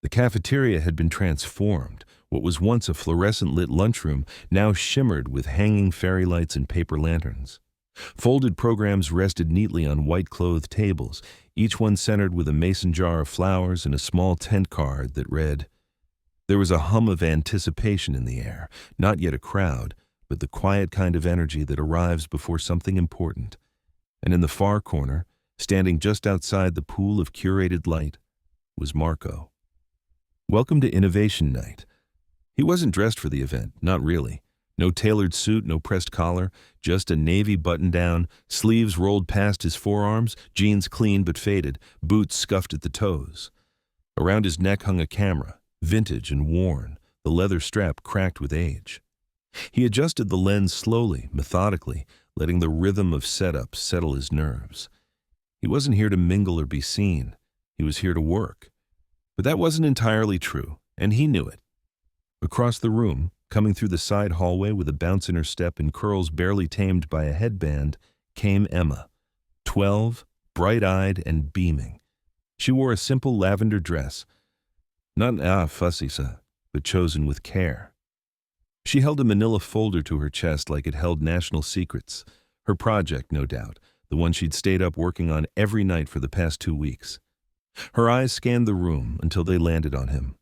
The cafeteria had been transformed. What was once a fluorescent-lit lunchroom now shimmered with hanging fairy lights and paper lanterns. Folded programs rested neatly on white-clothed tables, each one centered with a mason jar of flowers and a small tent card that read. There was a hum of anticipation in the air, not yet a crowd, but the quiet kind of energy that arrives before something important. And in the far corner, standing just outside the pool of curated light, was Marco. Welcome to Innovation Night. He wasn't dressed for the event, not really. No tailored suit, no pressed collar, just a navy button-down, sleeves rolled past his forearms, jeans clean but faded, boots scuffed at the toes. Around his neck hung a camera, vintage and worn, the leather strap cracked with age. He adjusted the lens slowly, methodically, letting the rhythm of setup settle his nerves. He wasn't here to mingle or be seen. He was here to work. But that wasn't entirely true, and he knew it. Across the room, coming through the side hallway with a bounce in her step and curls barely tamed by a headband, came Emma, 12, bright-eyed and beaming. She wore a simple lavender dress, not fussy, but chosen with care. She held a manila folder to her chest like it held national secrets, her project, no doubt, the one she'd stayed up working on every night for the past 2 weeks. Her eyes scanned the room until they landed on him.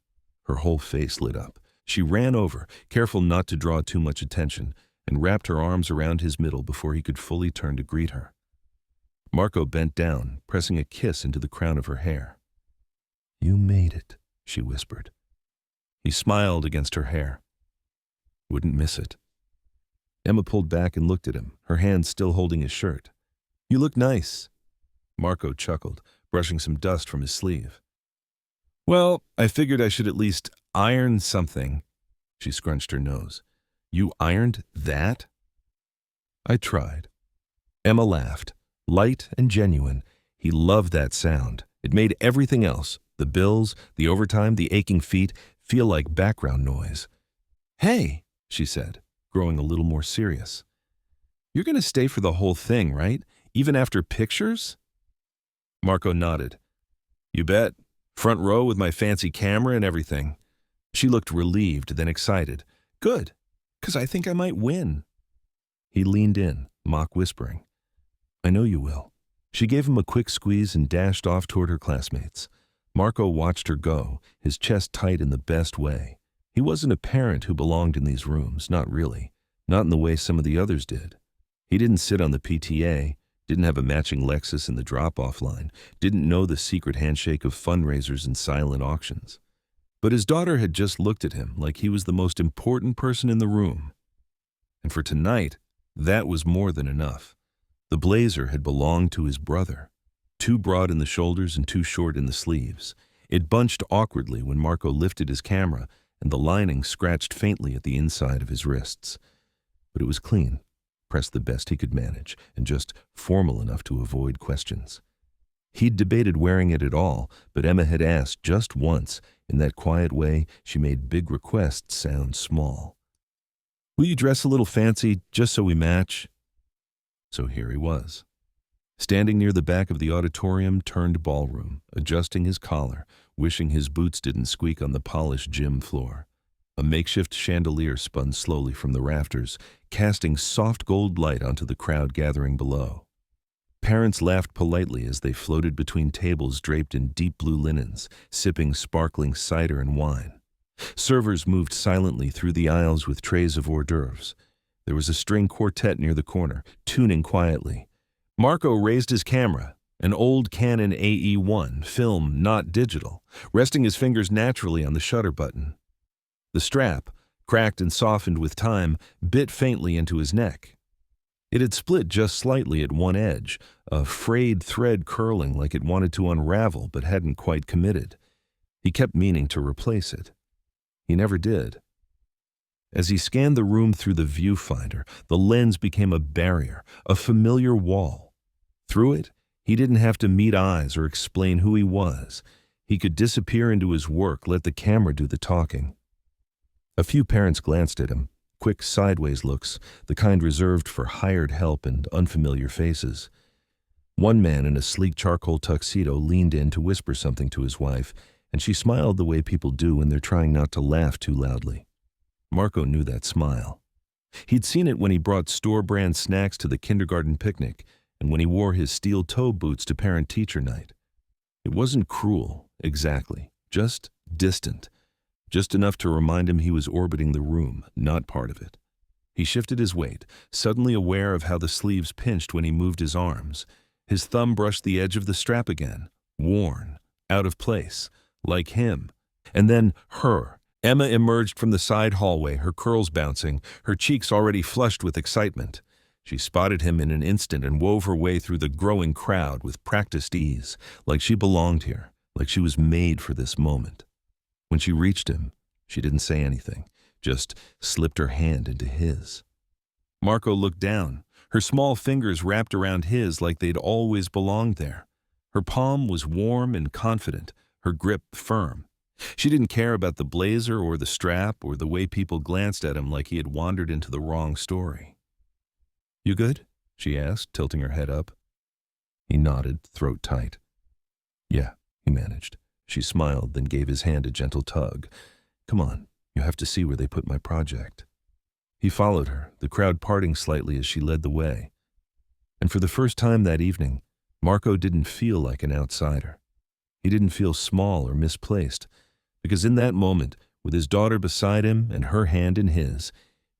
Her whole face lit up. She ran over, careful not to draw too much attention, and wrapped her arms around his middle before he could fully turn to greet her. Marco bent down, pressing a kiss into the crown of her hair. "You made it," she whispered. He smiled against her hair. "Wouldn't miss it." Emma pulled back and looked at him, her hand still holding his shirt. "You look nice." Marco chuckled, brushing some dust from his sleeve. "Well, I figured I should at least iron something." She scrunched her nose. "You ironed that?" "I tried." Emma laughed, light and genuine. He loved that sound. It made everything else, the bills, the overtime, the aching feet, feel like background noise. "Hey," she said, growing a little more serious. "You're going to stay for the whole thing, right? Even after pictures?" Marco nodded. "You bet. Front row with my fancy camera and everything." She looked relieved, then excited. "Good, 'cause I think I might win." He leaned in, mock whispering. "I know you will." She gave him a quick squeeze and dashed off toward her classmates. Marco watched her go, his chest tight in the best way. He wasn't a parent who belonged in these rooms, not really. Not in the way some of the others did. He didn't sit on the PTA, didn't have a matching Lexus in the drop-off line, didn't know the secret handshake of fundraisers and silent auctions. But his daughter had just looked at him like he was the most important person in the room. And for tonight, that was more than enough. The blazer had belonged to his brother. Too broad in the shoulders and too short in the sleeves. It bunched awkwardly when Marco lifted his camera, and the lining scratched faintly at the inside of his wrists. But it was clean, pressed the best he could manage, and just formal enough to avoid questions. He'd debated wearing it at all, but Emma had asked just once. In that quiet way, she made big requests sound small. "Will you dress a little fancy, just so we match?" So here he was, standing near the back of the auditorium turned ballroom, adjusting his collar, wishing his boots didn't squeak on the polished gym floor. A makeshift chandelier spun slowly from the rafters, casting soft gold light onto the crowd gathering below. Parents laughed politely as they floated between tables draped in deep blue linens, sipping sparkling cider and wine. Servers moved silently through the aisles with trays of hors d'oeuvres. There was a string quartet near the corner, tuning quietly. Marco raised his camera, an old Canon AE1, film, not digital, resting his fingers naturally on the shutter button. The strap, cracked and softened with time, bit faintly into his neck. It had split just slightly at one edge, a frayed thread curling like it wanted to unravel but hadn't quite committed. He kept meaning to replace it. He never did. As he scanned the room through the viewfinder, the lens became a barrier, a familiar wall. Through it, he didn't have to meet eyes or explain who he was. He could disappear into his work, let the camera do the talking. A few parents glanced at him, quick sideways looks, the kind reserved for hired help and unfamiliar faces. One man in a sleek charcoal tuxedo leaned in to whisper something to his wife, and she smiled the way people do when they're trying not to laugh too loudly. Marco knew that smile. He'd seen it when he brought store-brand snacks to the kindergarten picnic and when he wore his steel-toe boots to parent-teacher night. It wasn't cruel, exactly, just distant, just enough to remind him he was orbiting the room, not part of it. He shifted his weight, suddenly aware of how the sleeves pinched when he moved his arms. His thumb brushed the edge of the strap again, worn, out of place, like him. And then her. Emma emerged from the side hallway, her curls bouncing, her cheeks already flushed with excitement. She spotted him in an instant and wove her way through the growing crowd with practiced ease, like she belonged here, like she was made for this moment. When she reached him, she didn't say anything, just slipped her hand into his. Marco looked down, her small fingers wrapped around his like they'd always belonged there. Her palm was warm and confident, her grip firm. She didn't care about the blazer or the strap or the way people glanced at him like he had wandered into the wrong story. "You good?" she asked, tilting her head up. He nodded, throat tight. "Yeah," he managed. She smiled, then gave his hand a gentle tug. "Come on, you have to see where they put my project." He followed her, the crowd parting slightly as she led the way. And for the first time that evening, Marco didn't feel like an outsider. He didn't feel small or misplaced, because in that moment, with his daughter beside him and her hand in his,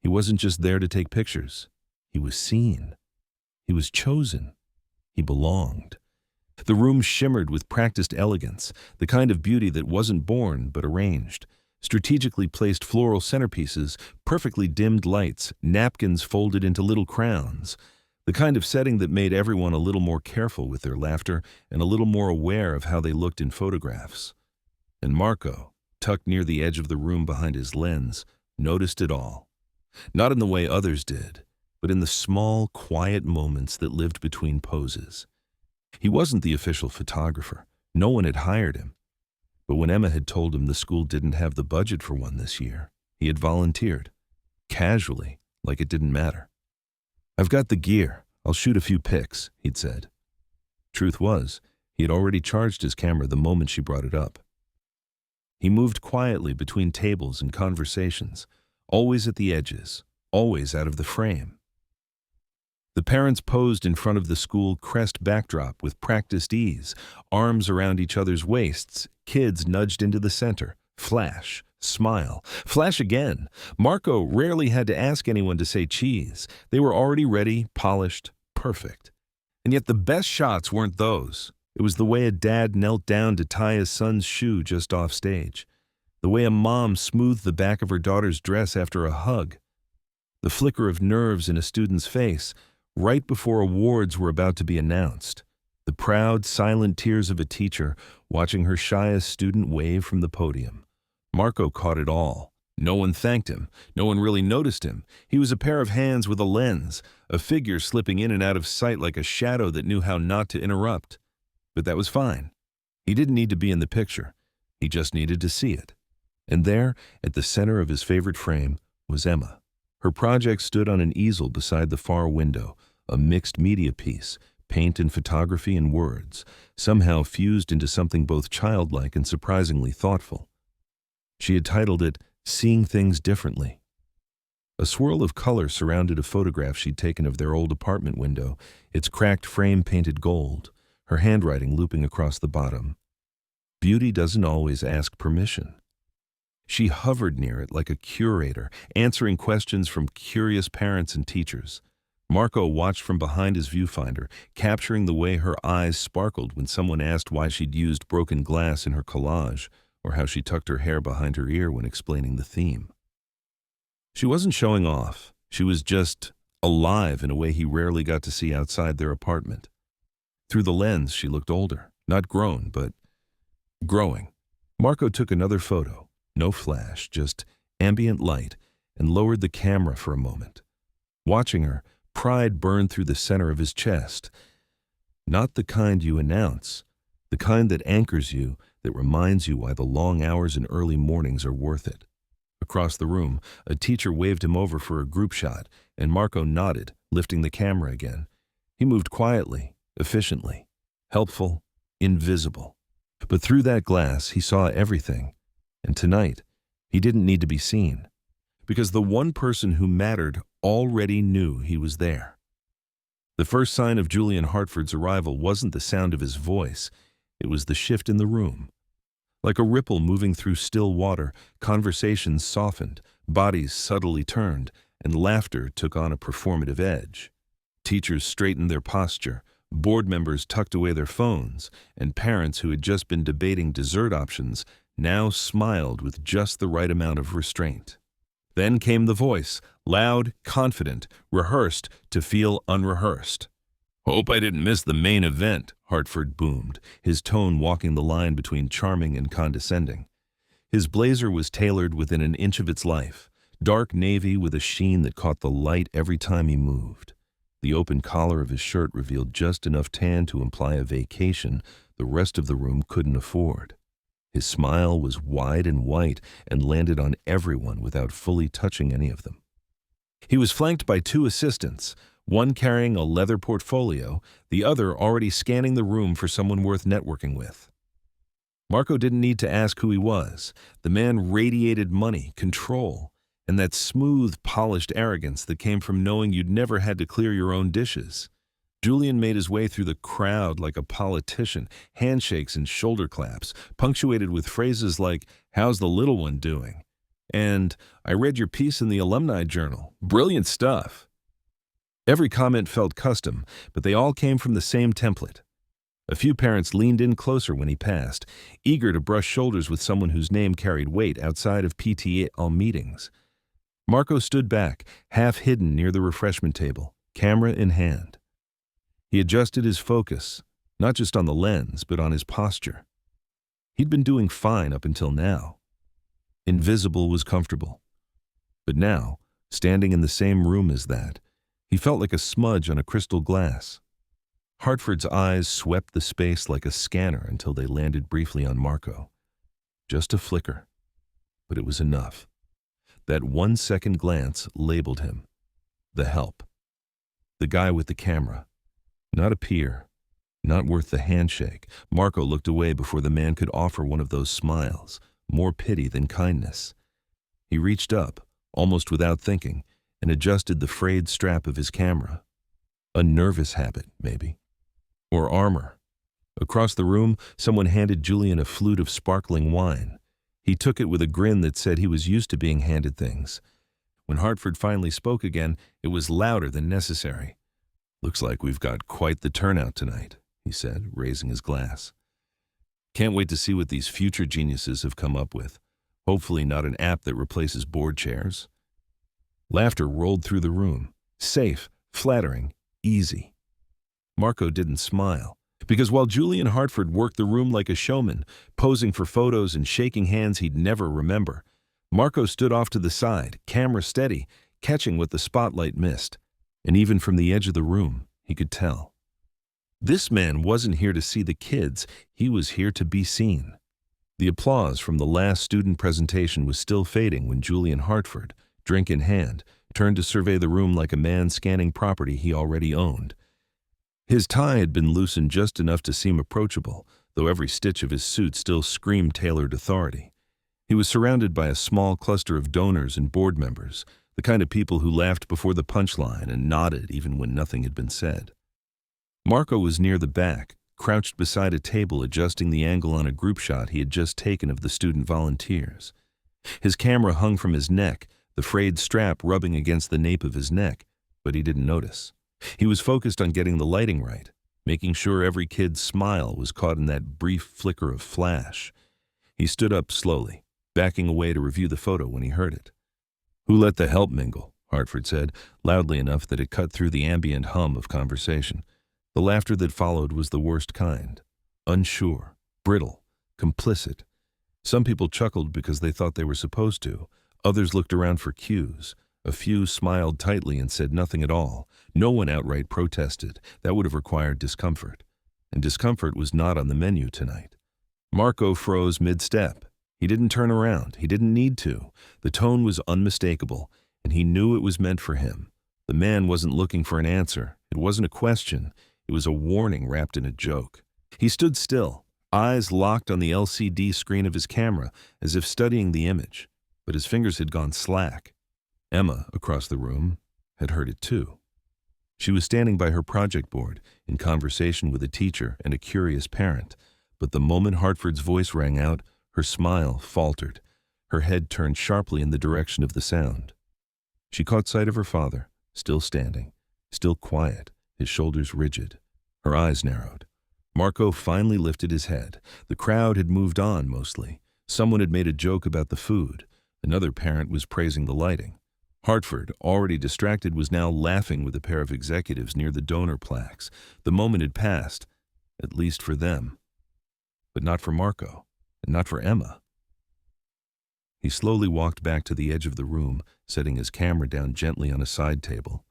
he wasn't just there to take pictures. He was seen. He was chosen. He belonged. The room shimmered with practiced elegance, the kind of beauty that wasn't born but arranged. Strategically placed floral centerpieces, perfectly dimmed lights, napkins folded into little crowns. The kind of setting that made everyone a little more careful with their laughter and a little more aware of how they looked in photographs. And Marco, tucked near the edge of the room behind his lens, noticed it all. Not in the way others did, but in the small, quiet moments that lived between poses. He wasn't the official photographer. No one had hired him. But when Emma had told him the school didn't have the budget for one this year, he had volunteered. Casually, like it didn't matter. "I've got the gear. I'll shoot a few pics," he'd said. Truth was, he had already charged his camera the moment she brought it up. He moved quietly between tables and conversations, always at the edges, always out of the frame. The parents posed in front of the school crest backdrop with practiced ease, arms around each other's waists, kids nudged into the center. Flash, smile, flash again. Marco rarely had to ask anyone to say cheese. They were already ready, polished, perfect. And yet the best shots weren't those. It was the way a dad knelt down to tie his son's shoe just off stage. The way a mom smoothed the back of her daughter's dress after a hug. The flicker of nerves in a student's face, right before awards were about to be announced. The proud, silent tears of a teacher watching her shyest student wave from the podium. Marco caught it all. No one thanked him. No one really noticed him. He was a pair of hands with a lens, a figure slipping in and out of sight like a shadow that knew how not to interrupt. But that was fine. He didn't need to be in the picture. He just needed to see it. And there, at the center of his favorite frame, was Emma. Her project stood on an easel beside the far window, a mixed media piece, paint and photography and words, somehow fused into something both childlike and surprisingly thoughtful. She had titled it, "Seeing Things Differently." A swirl of color surrounded a photograph she'd taken of their old apartment window, its cracked frame painted gold, her handwriting looping across the bottom. Beauty doesn't always ask permission. She hovered near it like a curator, answering questions from curious parents and teachers. Marco watched from behind his viewfinder, capturing the way her eyes sparkled when someone asked why she'd used broken glass in her collage, or how she tucked her hair behind her ear when explaining the theme. She wasn't showing off. She was just alive in a way he rarely got to see outside their apartment. Through the lens, she looked older, not grown, but growing. Marco took another photo, no flash, just ambient light, and lowered the camera for a moment. Watching her, pride burned through the center of his chest. Not the kind you announce, the kind that anchors you, that reminds you why the long hours and early mornings are worth it. Across the room, a teacher waved him over for a group shot, and Marco nodded, lifting the camera again. He moved quietly, efficiently, helpful, invisible. But through that glass, he saw everything. And tonight, he didn't need to be seen, because the one person who mattered already knew he was there. The first sign of Julian Hartford's arrival wasn't the sound of his voice, it was the shift in the room. Like a ripple moving through still water, conversations softened, bodies subtly turned, and laughter took on a performative edge. Teachers straightened their posture, board members tucked away their phones, and parents who had just been debating dessert options now smiled with just the right amount of restraint. Then came the voice, loud, confident, rehearsed to feel unrehearsed. "Hope I didn't miss the main event," Hartford boomed, his tone walking the line between charming and condescending. His blazer was tailored within an inch of its life, dark navy with a sheen that caught the light every time he moved. The open collar of his shirt revealed just enough tan to imply a vacation the rest of the room couldn't afford. His smile was wide and white and landed on everyone without fully touching any of them. He was flanked by two assistants, one carrying a leather portfolio, the other already scanning the room for someone worth networking with. Marco didn't need to ask who he was. The man radiated money, control, and that smooth, polished arrogance that came from knowing you'd never had to clear your own dishes. Julian made his way through the crowd like a politician, handshakes and shoulder claps, punctuated with phrases like, "How's the little one doing?" and "I read your piece in the alumni journal. Brilliant stuff." Every comment felt custom, but they all came from the same template. A few parents leaned in closer when he passed, eager to brush shoulders with someone whose name carried weight outside of PTA meetings. Marco stood back, half hidden near the refreshment table, camera in hand. He adjusted his focus, not just on the lens, but on his posture. He'd been doing fine up until now. Invisible was comfortable. But now, standing in the same room as that, he felt like a smudge on a crystal glass. Hartford's eyes swept the space like a scanner until they landed briefly on Marco. Just a flicker, but it was enough. That 1-second glance labeled him. The help. The guy with the camera. Not a peer. Not worth the handshake. Marco looked away before the man could offer one of those smiles, more pity than kindness. He reached up, almost without thinking, and adjusted the frayed strap of his camera. A nervous habit, maybe. Or armor. Across the room, someone handed Julian a flute of sparkling wine. He took it with a grin that said he was used to being handed things. When Hartford finally spoke again, it was louder than necessary. "Looks like we've got quite the turnout tonight," he said, raising his glass. "Can't wait to see what these future geniuses have come up with. Hopefully not an app that replaces board chairs." Laughter rolled through the room. Safe, flattering, easy. Marco didn't smile, because while Julian Hartford worked the room like a showman, posing for photos and shaking hands he'd never remember, Marco stood off to the side, camera steady, catching what the spotlight missed. And even from the edge of the room, he could tell. This man wasn't here to see the kids, he was here to be seen. The applause from the last student presentation was still fading when Julian Hartford, drink in hand, turned to survey the room like a man scanning property he already owned. His tie had been loosened just enough to seem approachable, though every stitch of his suit still screamed tailored authority. He was surrounded by a small cluster of donors and board members, the kind of people who laughed before the punchline and nodded even when nothing had been said. Marco was near the back, crouched beside a table adjusting the angle on a group shot he had just taken of the student volunteers. His camera hung from his neck, the frayed strap rubbing against the nape of his neck, but he didn't notice. He was focused on getting the lighting right, making sure every kid's smile was caught in that brief flicker of flash. He stood up slowly, backing away to review the photo when he heard it. "Who let the help mingle?" Hartford said, loudly enough that it cut through the ambient hum of conversation. The laughter that followed was the worst kind. Unsure, brittle, complicit. Some people chuckled because they thought they were supposed to. Others looked around for cues. A few smiled tightly and said nothing at all. No one outright protested. That would have required discomfort. And discomfort was not on the menu tonight. Marco froze mid-step. He didn't turn around. He didn't need to. The tone was unmistakable, and he knew it was meant for him. The man wasn't looking for an answer. It wasn't a question. It was a warning wrapped in a joke. He stood still, eyes locked on the LCD screen of his camera as if studying the image, but his fingers had gone slack. Emma, across the room, had heard it too. She was standing by her project board, in conversation with a teacher and a curious parent, but the moment Hartford's voice rang out, her smile faltered. Her head turned sharply in the direction of the sound. She caught sight of her father, still standing, still quiet, his shoulders rigid. Her eyes narrowed. Marco finally lifted his head. The crowd had moved on, mostly. Someone had made a joke about the food. Another parent was praising the lighting. Hartford, already distracted, was now laughing with a pair of executives near the donor plaques. The moment had passed, at least for them. But not for Marco, and not for Emma. He slowly walked back to the edge of the room, setting his camera down gently on a side table.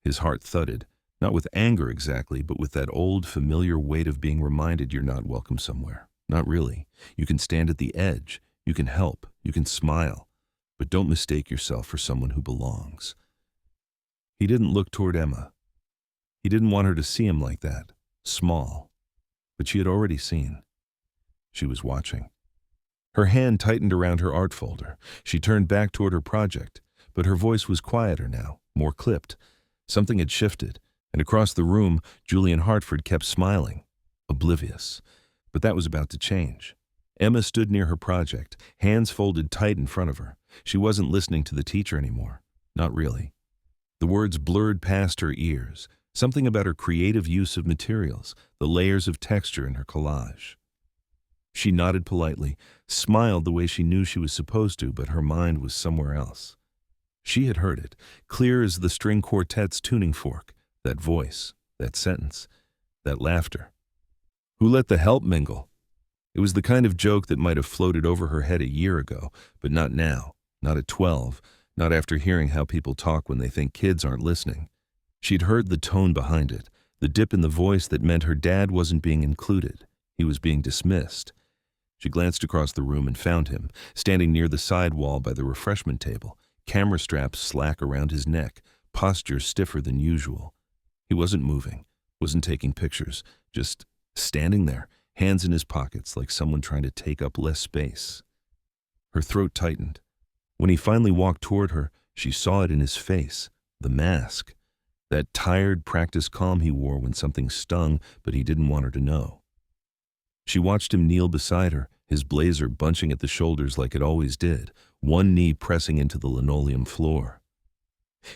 His heart thudded, not with anger exactly, but with that old, familiar weight of being reminded you're not welcome somewhere. Not really. You can stand at the edge. You can help. You can smile. But don't mistake yourself for someone who belongs. He didn't look toward Emma. He didn't want her to see him like that, small. But she had already seen. She was watching. Her hand tightened around her art folder. She turned back toward her project, but her voice was quieter now, more clipped. Something had shifted, and across the room, Julian Hartford kept smiling, oblivious. But that was about to change. Emma stood near her project, hands folded tight in front of her. She wasn't listening to the teacher anymore. Not really. The words blurred past her ears, something about her creative use of materials, the layers of texture in her collage. She nodded politely, smiled the way she knew she was supposed to, but her mind was somewhere else. She had heard it, clear as the string quartet's tuning fork, that voice, that sentence, that laughter. Who let the help mingle? It was the kind of joke that might have floated over her head a year ago, but not now, not at 12, not after hearing how people talk when they think kids aren't listening. She'd heard the tone behind it, the dip in the voice that meant her dad wasn't being included. He was being dismissed. She glanced across the room and found him, standing near the side wall by the refreshment table, camera straps slack around his neck, posture stiffer than usual. He wasn't moving, wasn't taking pictures, just standing there, hands in his pockets like someone trying to take up less space. Her throat tightened. When he finally walked toward her, she saw it in his face, the mask, that tired, practiced calm he wore when something stung but he didn't want her to know. She watched him kneel beside her, his blazer bunching at the shoulders like it always did, one knee pressing into the linoleum floor.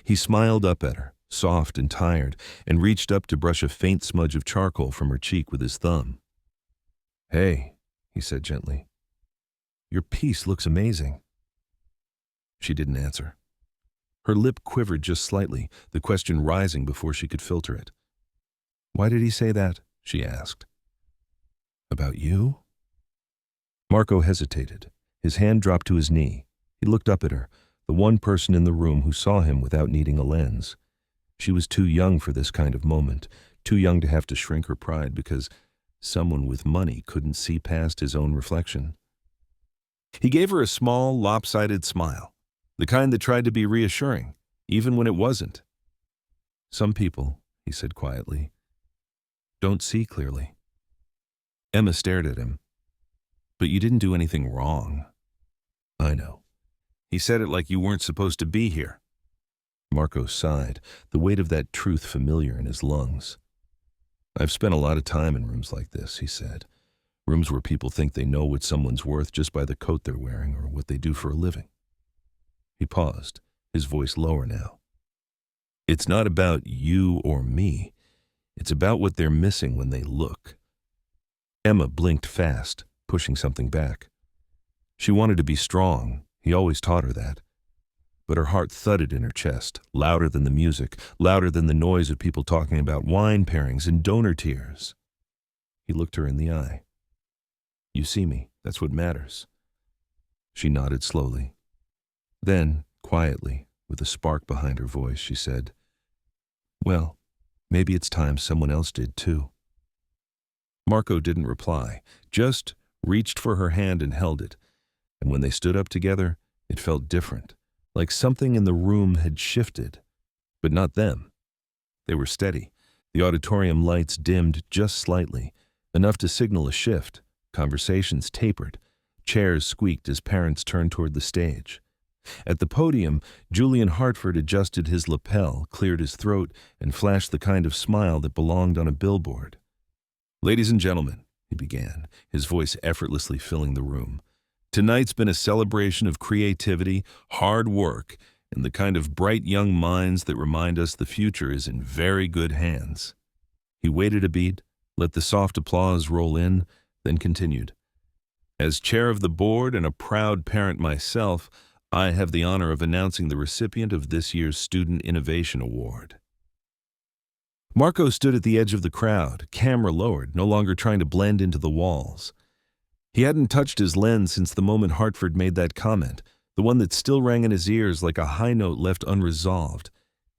He smiled up at her, soft and tired, and reached up to brush a faint smudge of charcoal from her cheek with his thumb. "Hey," he said gently. "Your piece looks amazing." She didn't answer. Her lip quivered just slightly, the question rising before she could filter it. "Why did he say that?" she asked. "About you?" Marco hesitated. His hand dropped to his knee. He looked up at her, the one person in the room who saw him without needing a lens. She was too young for this kind of moment, too young to have to shrink her pride because someone with money couldn't see past his own reflection. He gave her a small, lopsided smile, the kind that tried to be reassuring, even when it wasn't. "Some people," he said quietly, "don't see clearly." Emma stared at him. "But you didn't do anything wrong." "I know." He said it like you weren't supposed to be here. Marco sighed, the weight of that truth familiar in his lungs. "I've spent a lot of time in rooms like this," he said. "Rooms where people think they know what someone's worth just by the coat they're wearing or what they do for a living." He paused, his voice lower now. "It's not about you or me. It's about what they're missing when they look." Emma blinked fast, pushing something back. She wanted to be strong. He always taught her that. But her heart thudded in her chest, louder than the music, louder than the noise of people talking about wine pairings and donor tears. He looked her in the eye. "You see me. That's what matters." She nodded slowly. Then, quietly, with a spark behind her voice, she said, "Well, maybe it's time someone else did too." Marco didn't reply, just reached for her hand and held it. And when they stood up together, it felt different, like something in the room had shifted. But not them. They were steady. The auditorium lights dimmed just slightly, enough to signal a shift, Conversations tapered. Chairs squeaked as parents turned toward the stage. At the podium, Julian Hartford adjusted his lapel, cleared his throat, and flashed the kind of smile that belonged on a billboard. "Ladies and gentlemen," he began, his voice effortlessly filling the room, "tonight's been a celebration of creativity, hard work, and the kind of bright young minds that remind us the future is in very good hands." He waited a beat, let the soft applause roll in, then continued. "As chair of the board and a proud parent myself, I have the honor of announcing the recipient of this year's Student Innovation Award." Marco stood at the edge of the crowd, camera lowered, no longer trying to blend into the walls. He hadn't touched his lens since the moment Hartford made that comment, the one that still rang in his ears like a high note left unresolved.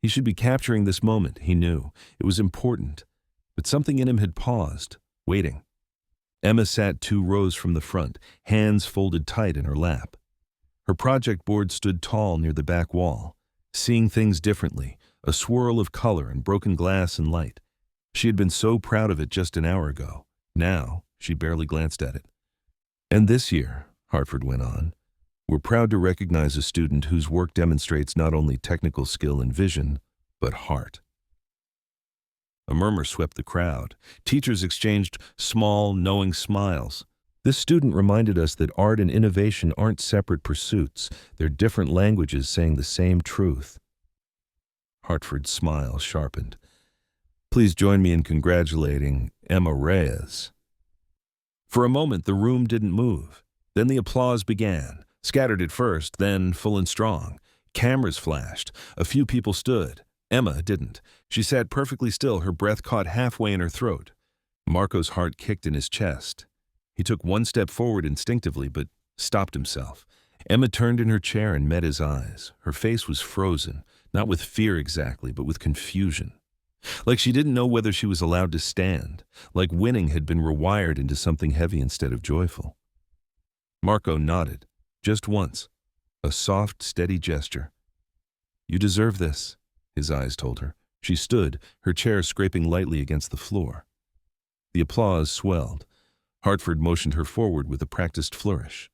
He should be capturing this moment, he knew. It was important. But something in him had paused, waiting. Emma sat 2 rows from the front, hands folded tight in her lap. Her project board stood tall near the back wall, seeing things differently, a swirl of color and broken glass and light. She had been so proud of it just an hour ago. Now, she barely glanced at it. "And this year," Hartford went on, "we're proud to recognize a student whose work demonstrates not only technical skill and vision, but heart." A murmur swept the crowd. Teachers exchanged small, knowing smiles. This student reminded us that art and innovation aren't separate pursuits. They're different languages saying the same truth. Hartford's smile sharpened. "Please join me in congratulating Emma Reyes." For a moment, the room didn't move. Then the applause began, scattered at first, then full and strong. Cameras flashed. A few people stood. Emma didn't. She sat perfectly still, her breath caught halfway in her throat. Marco's heart kicked in his chest. He took one step forward instinctively, but stopped himself. Emma turned in her chair and met his eyes. Her face was frozen, not with fear exactly, but with confusion. Like she didn't know whether she was allowed to stand, like winning had been rewired into something heavy instead of joyful. Marco nodded, just once, a soft, steady gesture. "You deserve this," his eyes told her. She stood, her chair scraping lightly against the floor. The applause swelled. Hartford motioned her forward with a practiced flourish.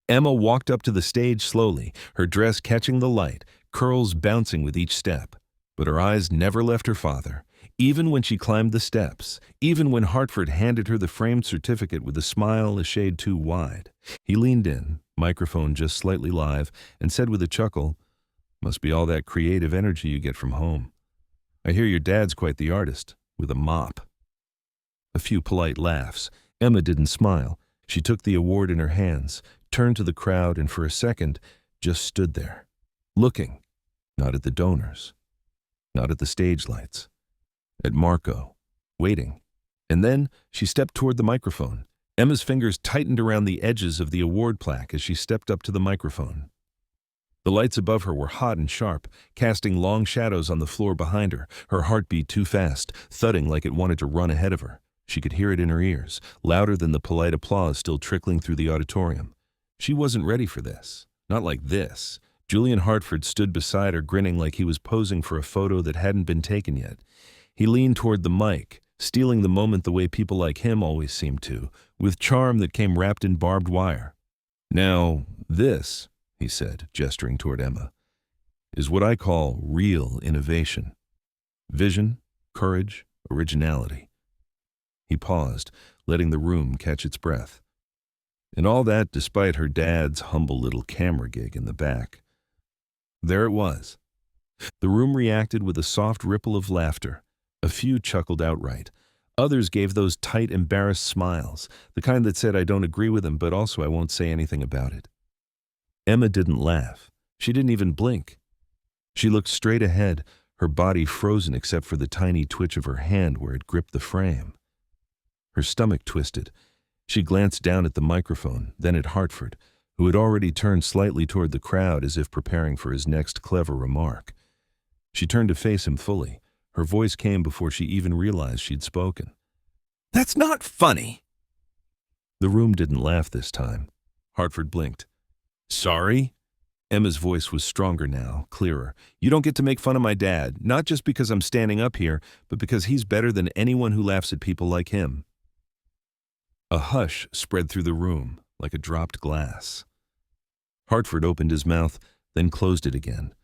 Emma walked up to the stage slowly, her dress catching the light, curls bouncing with each step. But her eyes never left her father, even when she climbed the steps, even when Hartford handed her the framed certificate with a smile a shade too wide. He leaned in, microphone just slightly live, and said with a chuckle, "Must be all that creative energy you get from home. I hear your dad's quite the artist, with a mop." A few polite laughs. Emma didn't smile. She took the award in her hands, turned to the crowd, and for a second just stood there, looking, not at the donors, not at the stage lights, at Marco, waiting. And then she stepped toward the microphone. Emma's fingers tightened around the edges of the award plaque as she stepped up to the microphone. The lights above her were hot and sharp, casting long shadows on the floor behind her, her heart beat too fast, thudding like it wanted to run ahead of her. She could hear it in her ears, louder than the polite applause still trickling through the auditorium. She wasn't ready for this. Not like this. Julian Hartford stood beside her, grinning like he was posing for a photo that hadn't been taken yet. He leaned toward the mic, stealing the moment the way people like him always seemed to, with charm that came wrapped in barbed wire. "Now, this," he said, gesturing toward Emma, "is what I call real innovation. Vision, courage, originality." He paused, letting the room catch its breath. And all that despite her dad's humble little camera gig in the back. There it was. The room reacted with a soft ripple of laughter. A few chuckled outright. Others gave those tight, embarrassed smiles, the kind that said, "I don't agree with him, but also I won't say anything about it." Emma didn't laugh. She didn't even blink. She looked straight ahead, her body frozen except for the tiny twitch of her hand where it gripped the frame. Her stomach twisted. She glanced down at the microphone, then at Hartford, who had already turned slightly toward the crowd as if preparing for his next clever remark. She turned to face him fully. Her voice came before she even realized she'd spoken. "That's not funny." The room didn't laugh this time. Hartford blinked. "Sorry?" Emma's voice was stronger now, clearer. "You don't get to make fun of my dad, not just because I'm standing up here, but because he's better than anyone who laughs at people like him." A hush spread through the room like a dropped glass. Hartford opened his mouth, then closed it again.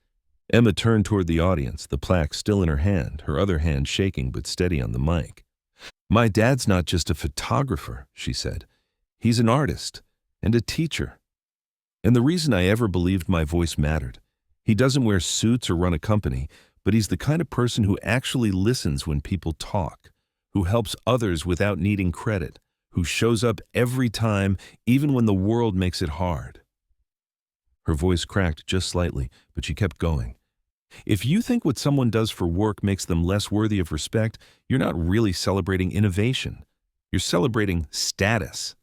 Emma turned toward the audience, the plaque still in her hand, her other hand shaking but steady on the mic. "My dad's not just a photographer," she said. "He's an artist and a teacher. And the reason I ever believed my voice mattered. He doesn't wear suits or run a company, but he's the kind of person who actually listens when people talk, who helps others without needing credit, who shows up every time, even when the world makes it hard." Her voice cracked just slightly, but she kept going. "If you think what someone does for work makes them less worthy of respect, you're not really celebrating innovation. You're celebrating status."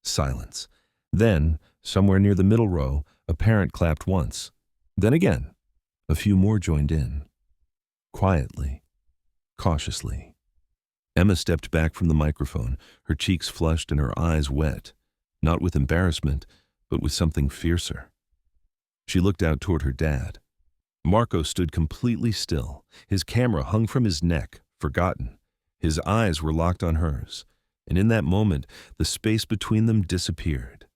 Silence. Then, somewhere near the middle row, a parent clapped once. Then again, a few more joined in. Quietly, cautiously. Emma stepped back from the microphone, her cheeks flushed and her eyes wet, not with embarrassment, but with something fiercer. She looked out toward her dad. Marco stood completely still, his camera hung from his neck, forgotten. His eyes were locked on hers, and in that moment, the space between them disappeared.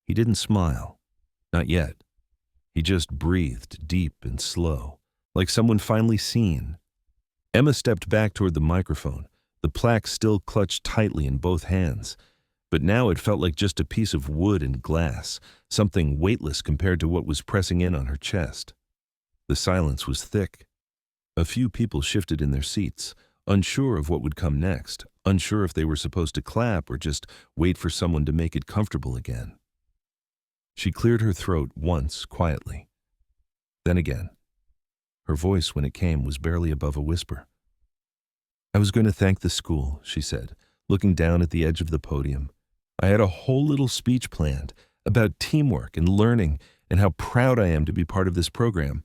He didn't smile. Not yet. He just breathed deep and slow, like someone finally seen. Emma stepped back toward the microphone, the plaque still clutched tightly in both hands. But now it felt like just a piece of wood and glass, something weightless compared to what was pressing in on her chest. The silence was thick. A few people shifted in their seats, unsure of what would come next, unsure if they were supposed to clap or just wait for someone to make it comfortable again. She cleared her throat once, quietly. Then again. Her voice, when it came, was barely above a whisper. "I was going to thank the school," she said, looking down at the edge of the podium. "I had a whole little speech planned about teamwork and learning and how proud I am to be part of this program."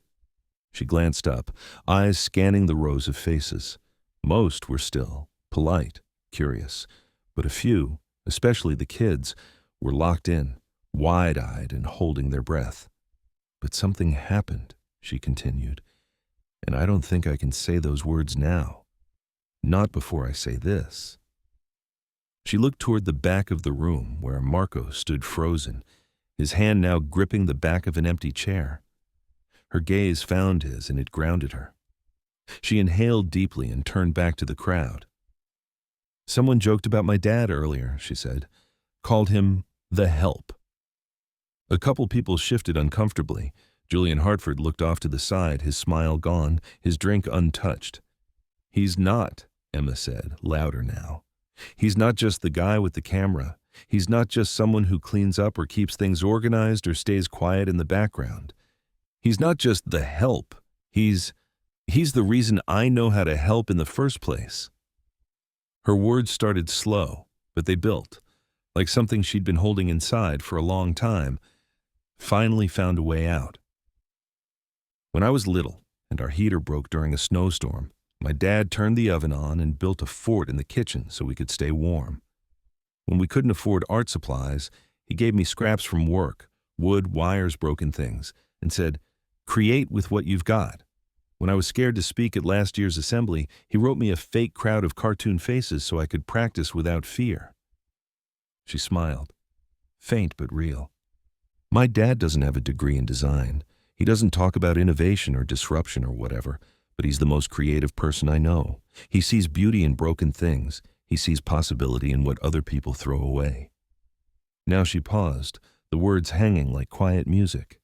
She glanced up, eyes scanning the rows of faces. Most were still, polite, curious, but a few, especially the kids, were locked in, wide-eyed and holding their breath. "But something happened," she continued, "and I don't think I can say those words now. Not before I say this." She looked toward the back of the room where Marco stood frozen, his hand now gripping the back of an empty chair. Her gaze found his and it grounded her. She inhaled deeply and turned back to the crowd. "Someone joked about my dad earlier," she said. "Called him the help." A couple people shifted uncomfortably. Julian Hartford looked off to the side, his smile gone, his drink untouched. "He's not," Emma said, louder now. "He's not just the guy with the camera. He's not just someone who cleans up or keeps things organized or stays quiet in the background. He's not just the help. He's the reason I know how to help in the first place." Her words started slow, but they built, like something she'd been holding inside for a long time, finally found a way out. "When I was little and our heater broke during a snowstorm, my dad turned the oven on and built a fort in the kitchen so we could stay warm. When we couldn't afford art supplies, he gave me scraps from work, wood, wires, broken things, and said, 'Create with what you've got.' When I was scared to speak at last year's assembly, he wrote me a fake crowd of cartoon faces so I could practice without fear." She smiled, faint but real. "My dad doesn't have a degree in design. He doesn't talk about innovation or disruption or whatever, but he's the most creative person I know. He sees beauty in broken things. He sees possibility in what other people throw away." Now she paused, the words hanging like quiet music.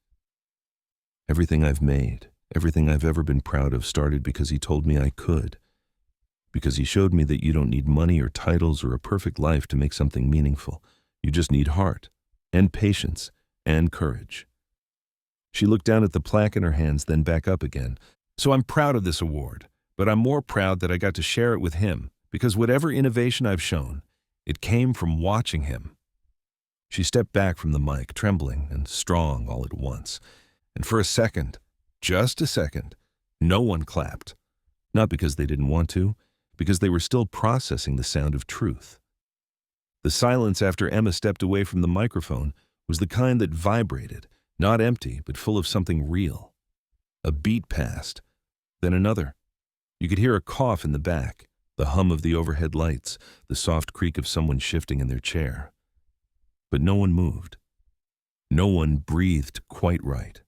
"Everything I've made, everything I've ever been proud of started because he told me I could. Because he showed me that you don't need money or titles or a perfect life to make something meaningful. You just need heart, and patience, and courage." She looked down at the plaque in her hands, then back up again. "So I'm proud of this award, but I'm more proud that I got to share it with him, because whatever innovation I've shown, it came from watching him." She stepped back from the mic, trembling and strong all at once. And for a second, just a second, no one clapped. Not because they didn't want to, because they were still processing the sound of truth. The silence after Emma stepped away from the microphone was the kind that vibrated, not empty, but full of something real. A beat passed, then another. You could hear a cough in the back, The hum of the overhead lights, the soft creak of someone shifting in their chair. But no one moved. No one breathed quite right.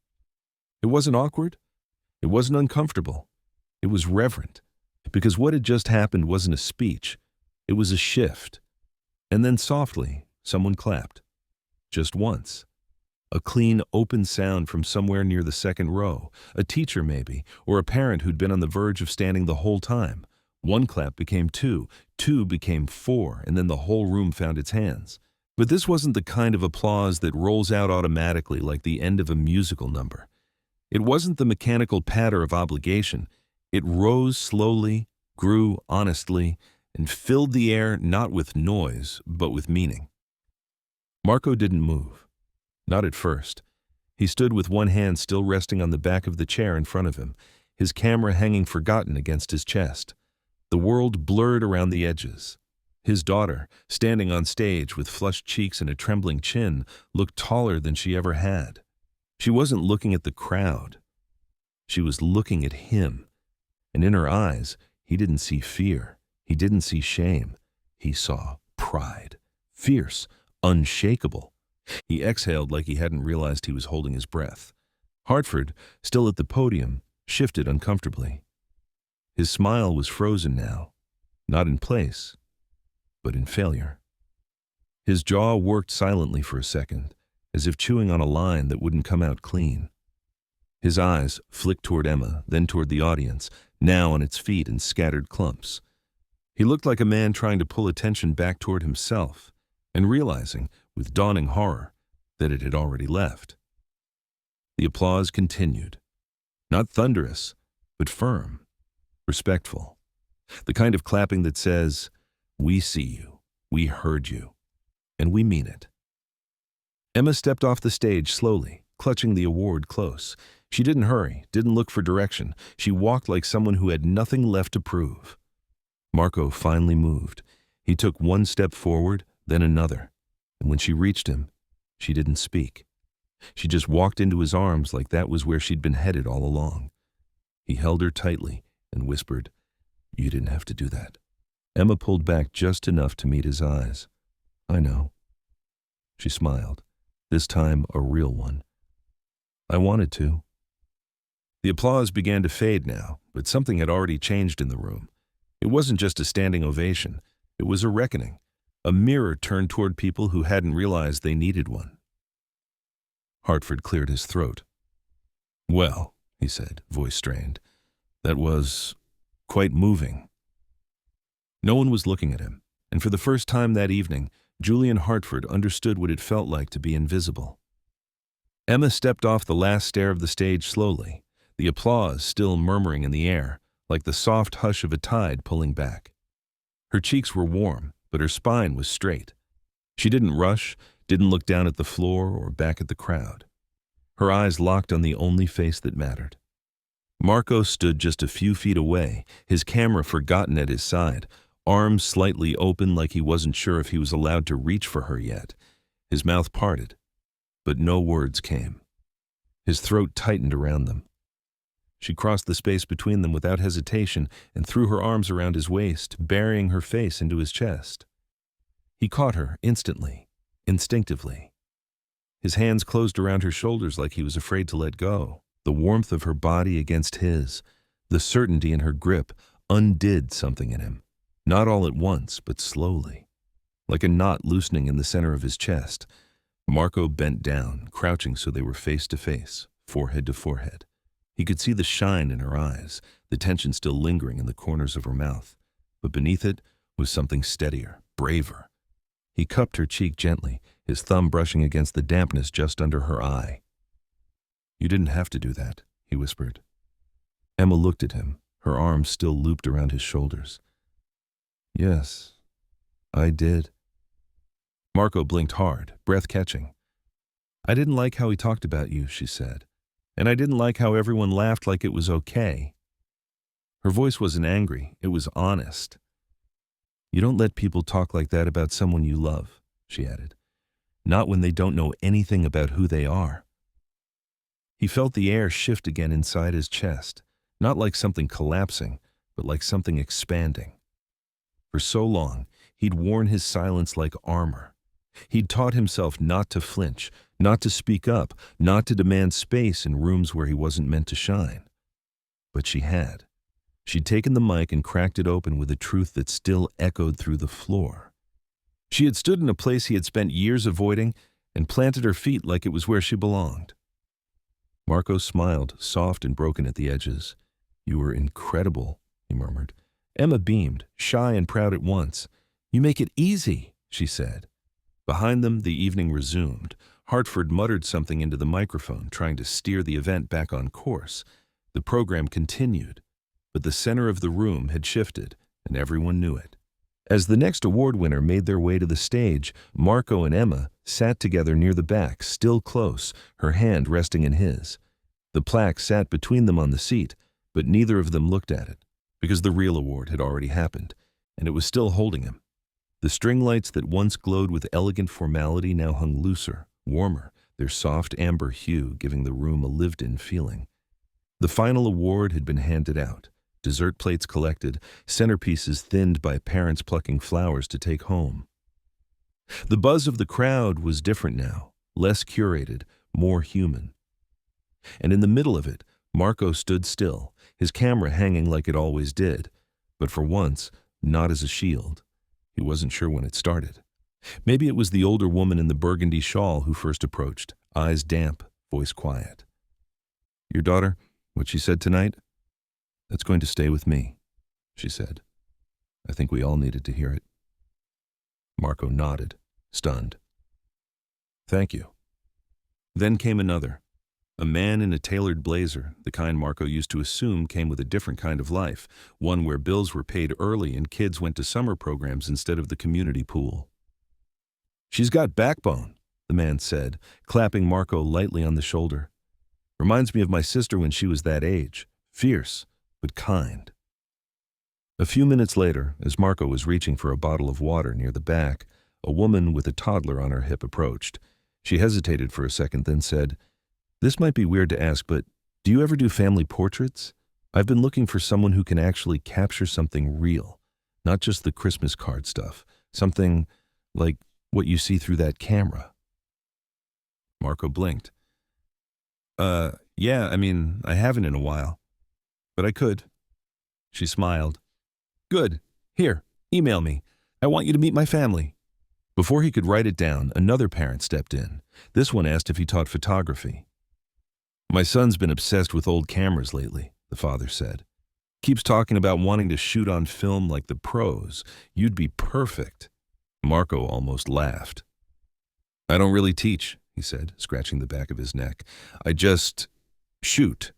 It wasn't awkward. It wasn't uncomfortable. It was reverent. Because what had just happened wasn't a speech. It was a shift. And then softly, someone clapped. Just once. A clean, open sound from somewhere near the second row. A teacher maybe, or a parent who'd been on the verge of standing the whole time. One clap became two, two became four, and then the whole room found its hands. But this wasn't the kind of applause that rolls out automatically like the end of a musical number. It wasn't the mechanical patter of obligation. It rose slowly, grew honestly, and filled the air not with noise, but with meaning. Marco didn't move. Not at first. He stood with one hand still resting on the back of the chair in front of him, his camera hanging forgotten against his chest. The world blurred around the edges. His daughter, standing on stage with flushed cheeks and a trembling chin, looked taller than she ever had. She wasn't looking at the crowd. She was looking at him. And in her eyes, he didn't see fear. He didn't see shame. He saw pride. Fierce, unshakable. He exhaled like he hadn't realized he was holding his breath. Hartford, still at the podium, shifted uncomfortably. His smile was frozen now, not in place, but in failure. His jaw worked silently for a second, as if chewing on a line that wouldn't come out clean. His eyes flicked toward Emma, then toward the audience, now on its feet in scattered clumps. He looked like a man trying to pull attention back toward himself, and realizing, with dawning horror, that it had already left. The applause continued. Not thunderous, but firm, respectful. The kind of clapping that says, "We see you, we heard you, and we mean it." Emma stepped off the stage slowly, clutching the award close. She didn't hurry, didn't look for direction. She walked like someone who had nothing left to prove. Marco finally moved. He took one step forward, then another. And when she reached him, she didn't speak. She just walked into his arms like that was where she'd been headed all along. He held her tightly and whispered, "You didn't have to do that." Emma pulled back just enough to meet his eyes. "I know." She smiled, this time a real one. "I wanted to." The applause began to fade now, but something had already changed in the room. It wasn't just a standing ovation. It was a reckoning, a mirror turned toward people who hadn't realized they needed one. Hartford cleared his throat. "Well," he said, voice strained, "that was quite moving." No one was looking at him, and for the first time that evening, Julian Hartford understood what it felt like to be invisible. Emma stepped off the last stair of the stage slowly, the applause still murmuring in the air, like the soft hush of a tide pulling back. Her cheeks were warm, but her spine was straight. She didn't rush, didn't look down at the floor or back at the crowd. Her eyes locked on the only face that mattered. Marco stood just a few feet away, his camera forgotten at his side, arms slightly open like he wasn't sure if he was allowed to reach for her yet. His mouth parted, but no words came. His throat tightened around them. She crossed the space between them without hesitation and threw her arms around his waist, burying her face into his chest. He caught her instantly, instinctively. His hands closed around her shoulders like he was afraid to let go. The warmth of her body against his, the certainty in her grip, undid something in him. Not all at once, but slowly. Like a knot loosening in the center of his chest. Marco bent down, crouching so they were face to face, forehead to forehead. He could see the shine in her eyes, the tension still lingering in the corners of her mouth. But beneath it was something steadier, braver. He cupped her cheek gently, his thumb brushing against the dampness just under her eye. "You didn't have to do that," he whispered. Emma looked at him, her arms still looped around his shoulders. "Yes, I did." Marco blinked hard, breath catching. "I didn't like how he talked about you," she said. "And I didn't like how everyone laughed like it was okay." Her voice wasn't angry, it was honest. "You don't let people talk like that about someone you love," she added. "Not when they don't know anything about who they are." He felt the air shift again inside his chest, not like something collapsing, but like something expanding. For so long, he'd worn his silence like armor. He'd taught himself not to flinch, not to speak up, not to demand space in rooms where he wasn't meant to shine. But she had. She'd taken the mic and cracked it open with a truth that still echoed through the floor. She had stood in a place he had spent years avoiding and planted her feet like it was where she belonged. Marco smiled, soft and broken at the edges. "You were incredible," he murmured. Emma beamed, shy and proud at once. "You make it easy," she said. Behind them, the evening resumed. Hartford muttered something into the microphone, trying to steer the event back on course. The program continued, but the center of the room had shifted, and everyone knew it. As the next award winner made their way to the stage, Marco and Emma sat together near the back, still close, her hand resting in his. The plaque sat between them on the seat, but neither of them looked at it, because the real award had already happened, and it was still holding him. The string lights that once glowed with elegant formality now hung looser, warmer, their soft amber hue giving the room a lived-in feeling. The final award had been handed out, dessert plates collected, centerpieces thinned by parents plucking flowers to take home. The buzz of the crowd was different now, less curated, more human. And in the middle of it, Marco stood still, his camera hanging like it always did, but for once, not as a shield. He wasn't sure when it started. Maybe it was the older woman in the burgundy shawl who first approached, eyes damp, voice quiet. "Your daughter, what she said tonight? That's going to stay with me," she said. "I think we all needed to hear it." Marco nodded, stunned. "Thank you." Then came another. A man in a tailored blazer, the kind Marco used to assume came with a different kind of life, one where bills were paid early and kids went to summer programs instead of the community pool. "She's got backbone," the man said, clapping Marco lightly on the shoulder. "Reminds me of my sister when she was that age, fierce, but kind." A few minutes later, as Marco was reaching for a bottle of water near the back, a woman with a toddler on her hip approached. She hesitated for a second, then said, "This might be weird to ask, but do you ever do family portraits? I've been looking for someone who can actually capture something real, not just the Christmas card stuff, something like what you see through that camera." Marco blinked. Yeah, I haven't in a while, but I could." She smiled. "Good. Here, email me. I want you to meet my family." Before he could write it down, another parent stepped in. This one asked if he taught photography. "My son's been obsessed with old cameras lately," the father said. "Keeps talking about wanting to shoot on film like the pros. You'd be perfect." Marco almost laughed. "I don't really teach," he said, scratching the back of his neck. "I just shoot."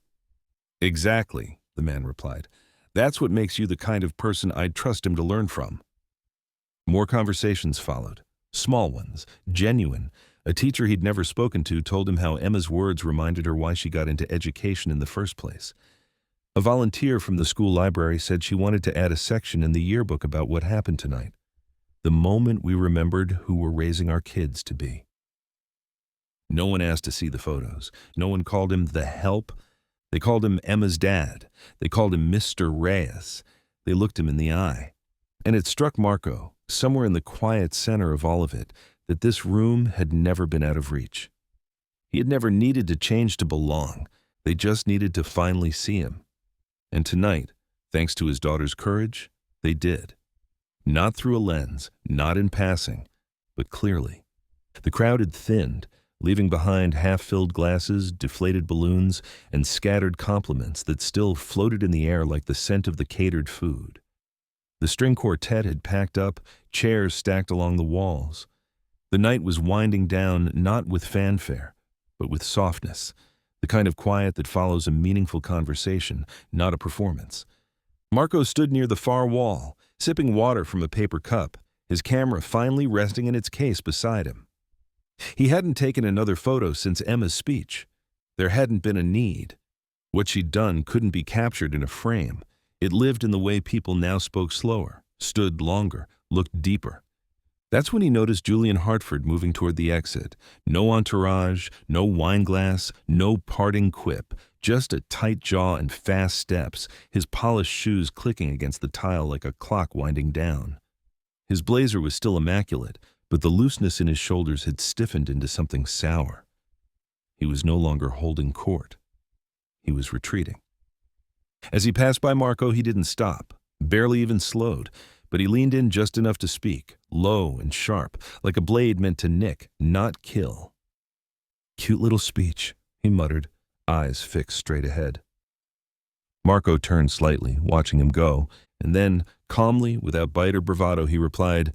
"Exactly," the man replied. "That's what makes you the kind of person I'd trust him to learn from." More conversations followed, small ones, genuine. A teacher he'd never spoken to told him how Emma's words reminded her why she got into education in the first place. A volunteer from the school library said she wanted to add a section in the yearbook about what happened tonight. The moment we remembered who we're raising our kids to be. No one asked to see the photos. No one called him the help. They called him Emma's dad. They called him Mr. Reyes. They looked him in the eye. And it struck Marco, somewhere in the quiet center of all of it, that this room had never been out of reach. He had never needed to change to belong. They just needed to finally see him. And tonight, thanks to his daughter's courage, they did. Not through a lens, not in passing, but clearly. The crowd had thinned, leaving behind half-filled glasses, deflated balloons, and scattered compliments that still floated in the air like the scent of the catered food. The string quartet had packed up, chairs stacked along the walls. The night was winding down not with fanfare, but with softness, the kind of quiet that follows a meaningful conversation, not a performance. Marco stood near the far wall, sipping water from a paper cup, his camera finally resting in its case beside him. He hadn't taken another photo since Emma's speech. There hadn't been a need. What she'd done couldn't be captured in a frame. It lived in the way people now spoke slower, stood longer, looked deeper. That's when he noticed Julian Hartford moving toward the exit. No entourage, no wine glass, no parting quip, just a tight jaw and fast steps, his polished shoes clicking against the tile like a clock winding down. His blazer was still immaculate, but the looseness in his shoulders had stiffened into something sour. He was no longer holding court. He was retreating. As he passed by Marco, he didn't stop, barely even slowed, but he leaned in just enough to speak, low and sharp, like a blade meant to nick, not kill. "Cute little speech," he muttered, eyes fixed straight ahead. Marco turned slightly, watching him go, and then, calmly, without bite or bravado, he replied,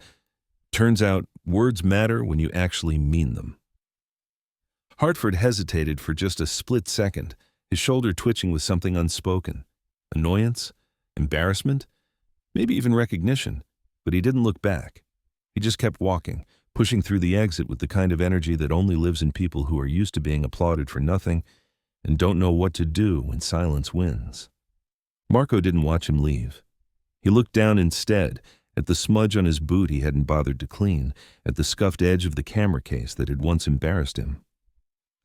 "Turns out, words matter when you actually mean them." Hartford hesitated for just a split second, his shoulder twitching with something unspoken. Annoyance? Embarrassment? Maybe even recognition, but he didn't look back. He just kept walking, pushing through the exit with the kind of energy that only lives in people who are used to being applauded for nothing and don't know what to do when silence wins. Marco didn't watch him leave. He looked down instead, at the smudge on his boot he hadn't bothered to clean, at the scuffed edge of the camera case that had once embarrassed him.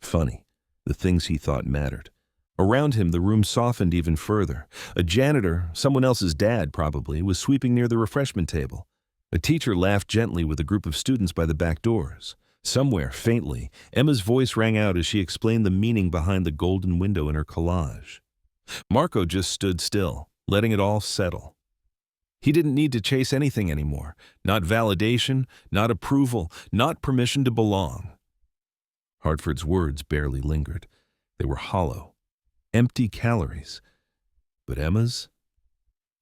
Funny, the things he thought mattered. Around him, the room softened even further. A janitor, someone else's dad probably, was sweeping near the refreshment table. A teacher laughed gently with a group of students by the back doors. Somewhere, faintly, Emma's voice rang out as she explained the meaning behind the golden window in her collage. Marco just stood still, letting it all settle. He didn't need to chase anything anymore. Not validation, not approval, not permission to belong. Hartford's words barely lingered. They were hollow, empty calories. But Emma's?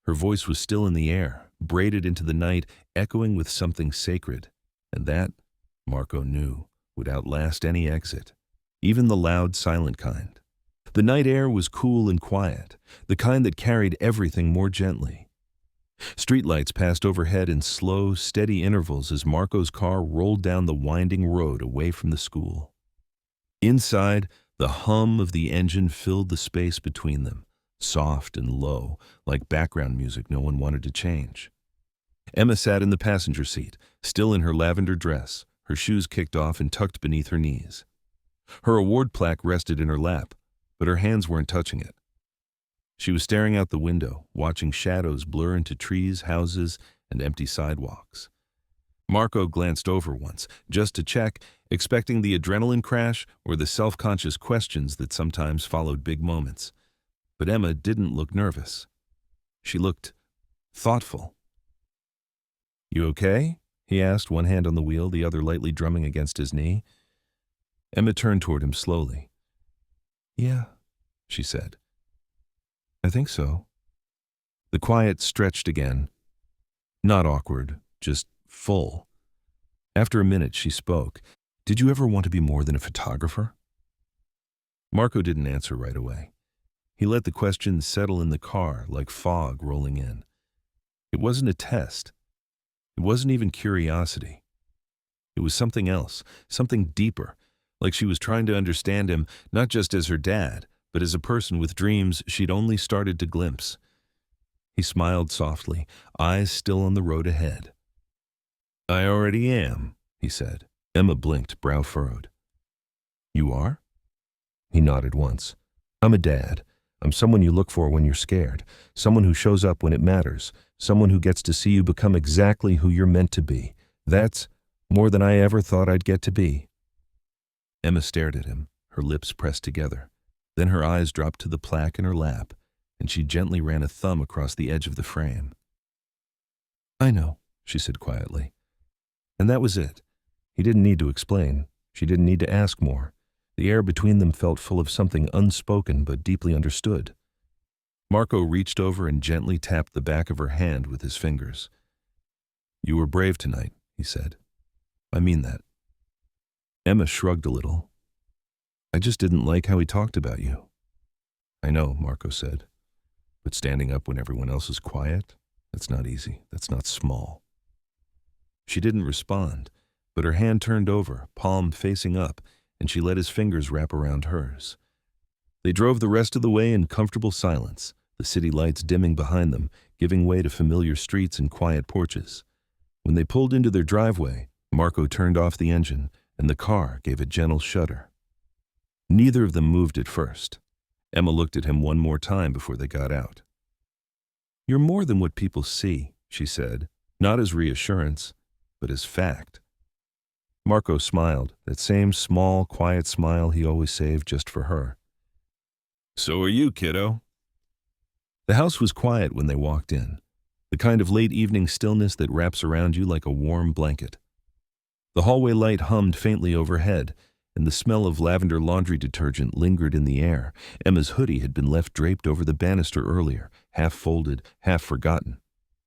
Her voice was still in the air, braided into the night, echoing with something sacred. And that, Marco knew, would outlast any exit, even the loud, silent kind. The night air was cool and quiet, the kind that carried everything more gently. Streetlights passed overhead in slow, steady intervals as Marco's car rolled down the winding road away from the school. Inside, the hum of the engine filled the space between them, soft and low, like background music no one wanted to change. Emma sat in the passenger seat, still in her lavender dress, her shoes kicked off and tucked beneath her knees. Her award plaque rested in her lap, but her hands weren't touching it. She was staring out the window, watching shadows blur into trees, houses, and empty sidewalks. Marco glanced over once, just to check, expecting the adrenaline crash or the self-conscious questions that sometimes followed big moments. But Emma didn't look nervous. She looked thoughtful. "You okay?" he asked, one hand on the wheel, the other lightly drumming against his knee. Emma turned toward him slowly. "Yeah," she said. "I think so." The quiet stretched again. Not awkward, just full. After a minute, she spoke. "Did you ever want to be more than a photographer?" Marco didn't answer right away. He let the question settle in the car like fog rolling in. It wasn't a test. It wasn't even curiosity. It was something else, something deeper, like she was trying to understand him not just as her dad, but as a person with dreams she'd only started to glimpse. He smiled softly, eyes still on the road ahead. "I already am," he said. Emma blinked, brow furrowed. "You are?" He nodded once. "I'm a dad. I'm someone you look for when you're scared, someone who shows up when it matters, someone who gets to see you become exactly who you're meant to be. That's more than I ever thought I'd get to be." Emma stared at him, her lips pressed together. Then her eyes dropped to the plaque in her lap, and she gently ran a thumb across the edge of the frame. "I know," she said quietly. And that was it. He didn't need to explain. She didn't need to ask more. The air between them felt full of something unspoken but deeply understood. Marco reached over and gently tapped the back of her hand with his fingers. "You were brave tonight," he said. "I mean that." Emma shrugged a little. "I just didn't like how he talked about you." "I know," Marco said. "But standing up when everyone else is quiet, that's not easy. That's not small." She didn't respond, but her hand turned over, palm facing up, and she let his fingers wrap around hers. They drove the rest of the way in comfortable silence, the city lights dimming behind them, giving way to familiar streets and quiet porches. When they pulled into their driveway, Marco turned off the engine, and the car gave a gentle shudder. Neither of them moved at first. Emma looked at him one more time before they got out. "You're more than what people see," she said, not as reassurance, but as fact. Marco smiled, that same small, quiet smile he always saved just for her. "So are you, kiddo." The house was quiet when they walked in, the kind of late evening stillness that wraps around you like a warm blanket. The hallway light hummed faintly overhead, and the smell of lavender laundry detergent lingered in the air. Emma's hoodie had been left draped over the banister earlier, half folded, half forgotten.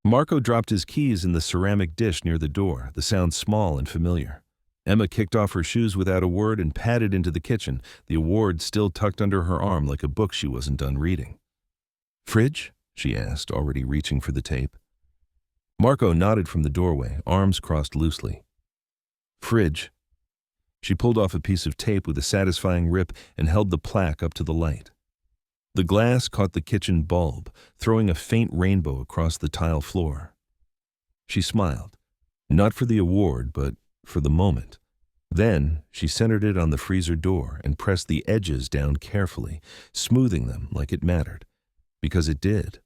Marco dropped his keys in the ceramic dish near the door, the sound small and familiar. Emma kicked off her shoes without a word and padded into the kitchen, the award still tucked under her arm like a book she wasn't done reading. "Fridge?" she asked, already reaching for the tape. Marco nodded from the doorway, arms crossed loosely. "Fridge." She pulled off a piece of tape with a satisfying rip and held the plaque up to the light. The glass caught the kitchen bulb, throwing a faint rainbow across the tile floor. She smiled, not for the award, but for the moment. Then she centered it on the freezer door and pressed the edges down carefully, smoothing them like it mattered, because it did.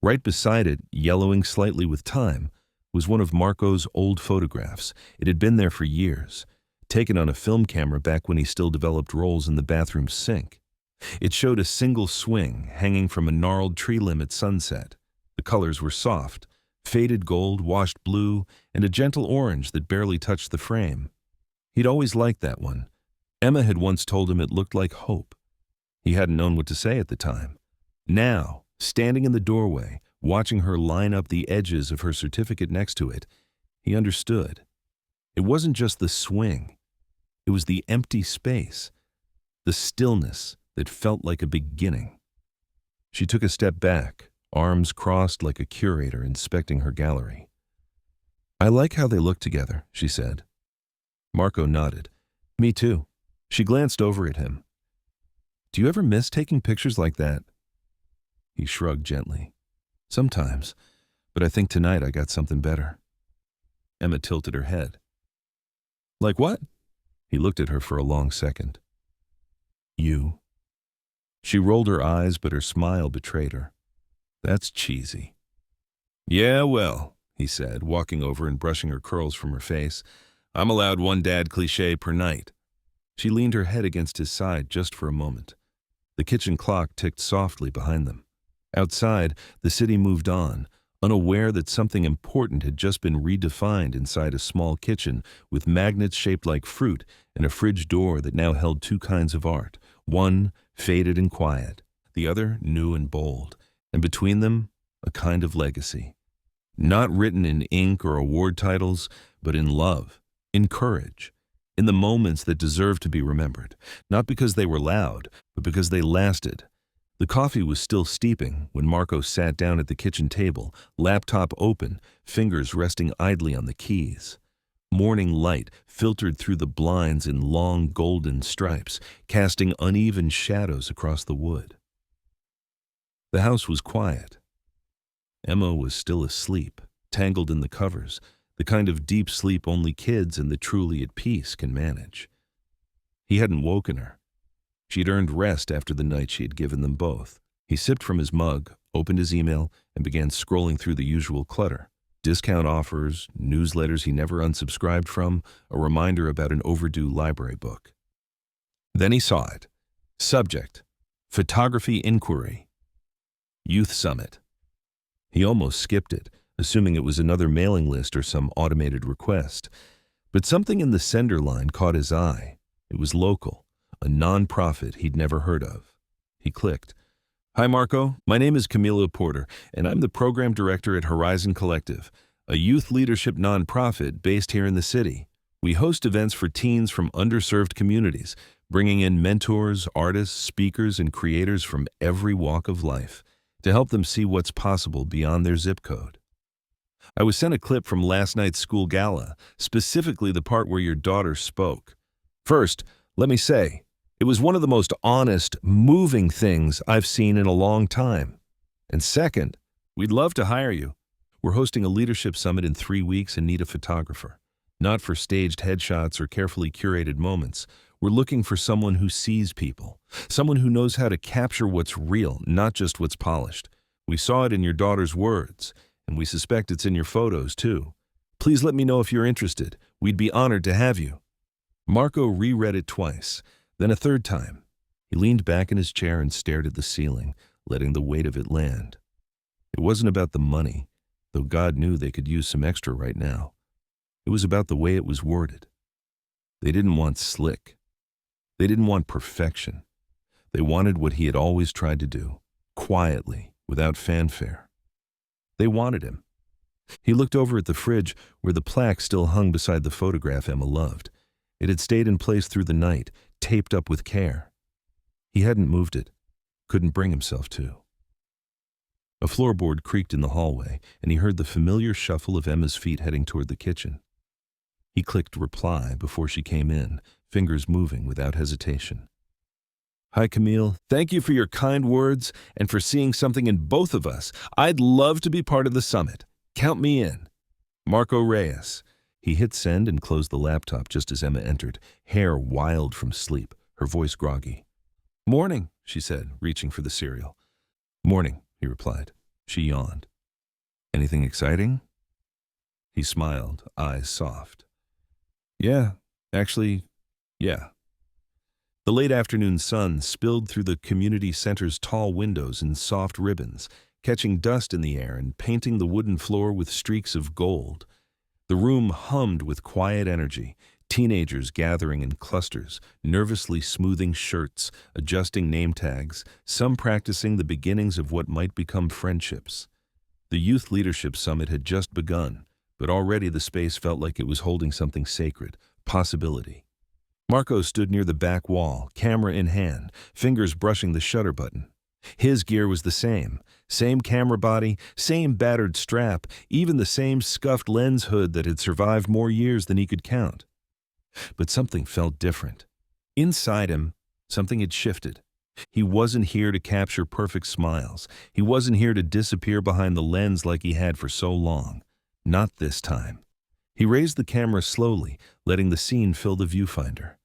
Right beside it, yellowing slightly with time, was one of Marco's old photographs. It had been there for years, taken on a film camera back when he still developed roles in the bathroom sink. It showed a single swing hanging from a gnarled tree limb at sunset. The colors were soft, faded gold, washed blue, and a gentle orange that barely touched the frame. He'd always liked that one. Emma had once told him it looked like hope. He hadn't known what to say at the time. Now, standing in the doorway, watching her line up the edges of her certificate next to it, he understood. It wasn't just the swing. It was the empty space, the stillness that felt like a beginning. She took a step back, arms crossed like a curator inspecting her gallery. "I like how they look together," she said. Marco nodded. "Me too." She glanced over at him. "Do you ever miss taking pictures like that?" He shrugged gently. "Sometimes, but I think tonight I got something better." Emma tilted her head. "Like what?" He looked at her for a long second. "You." She rolled her eyes, but her smile betrayed her. "That's cheesy." "Yeah, well," he said, walking over and brushing her curls from her face. "I'm allowed one dad cliché per night." She leaned her head against his side just for a moment. The kitchen clock ticked softly behind them. Outside, the city moved on, unaware that something important had just been redefined inside a small kitchen with magnets shaped like fruit and a fridge door that now held two kinds of art, one faded and quiet, the other new and bold, and between them, a kind of legacy. Not written in ink or award titles, but in love, in courage, in the moments that deserved to be remembered, not because they were loud, but because they lasted. The coffee was still steeping when Marco sat down at the kitchen table, laptop open, fingers resting idly on the keys. Morning light filtered through the blinds in long golden stripes, casting uneven shadows across the wood. The house was quiet. Emma was still asleep, tangled in the covers, the kind of deep sleep only kids and the truly at peace can manage. He hadn't woken her. She'd earned rest after the night she had given them both. He sipped from his mug, opened his email, and began scrolling through the usual clutter. Discount offers, newsletters he never unsubscribed from, a reminder about an overdue library book. Then he saw it. Subject: Photography Inquiry. Youth Summit. He almost skipped it, assuming it was another mailing list or some automated request. But something in the sender line caught his eye. It was local, a non-profit he'd never heard of. He clicked. "Hi, Marco. My name is Camilo Porter, and I'm the program director at Horizon Collective, a youth leadership nonprofit based here in the city. We host events for teens from underserved communities, bringing in mentors, artists, speakers, and creators from every walk of life to help them see what's possible beyond their zip code. I was sent a clip from last night's school gala, specifically the part where your daughter spoke. First, let me say, it was one of the most honest, moving things I've seen in a long time. And second, we'd love to hire you. We're hosting a leadership summit in 3 weeks and need a photographer. Not for staged headshots or carefully curated moments. We're looking for someone who sees people, someone who knows how to capture what's real, not just what's polished. We saw it in your daughter's words, And we suspect it's in your photos, too. Please let me know if you're interested. We'd be honored to have you." Marco reread it twice, then a third time. He leaned back in his chair and stared at the ceiling, letting the weight of it land. It wasn't about the money, though God knew they could use some extra right now. It was about the way it was worded. They didn't want slick. They didn't want perfection. They wanted what he had always tried to do, quietly, without fanfare. They wanted him. He looked over at the fridge where the plaque still hung beside the photograph Emma loved. It had stayed in place through the night, taped up with care. He hadn't moved it, couldn't bring himself to. A floorboard creaked in the hallway, and he heard the familiar shuffle of Emma's feet heading toward the kitchen. He clicked reply before she came in, fingers moving without hesitation. "Hi, Camille. Thank you for your kind words and for seeing something in both of us. I'd love to be part of the summit. Count me in. Marco Reyes." He hit send and closed the laptop just as Emma entered, hair wild from sleep, her voice groggy. "Morning," she said, reaching for the cereal. "Morning," he replied. She yawned. "Anything exciting?" He smiled, eyes soft. Yeah. The late afternoon sun spilled through the community center's tall windows in soft ribbons, catching dust in the air and painting the wooden floor with streaks of gold. The room hummed with quiet energy, teenagers gathering in clusters, nervously smoothing shirts, adjusting name tags, some practicing the beginnings of what might become friendships. The Youth Leadership Summit had just begun, but already the space felt like it was holding something sacred, possibility. Marco stood near the back wall, camera in hand, fingers brushing the shutter button. His gear was the same camera body, same battered strap, even the same scuffed lens hood that had survived more years than he could count. But something felt different. Inside him, something had shifted. He wasn't here to capture perfect smiles. He wasn't here to disappear behind the lens like he had for so long. Not this time. He raised the camera slowly, letting the scene fill the viewfinder.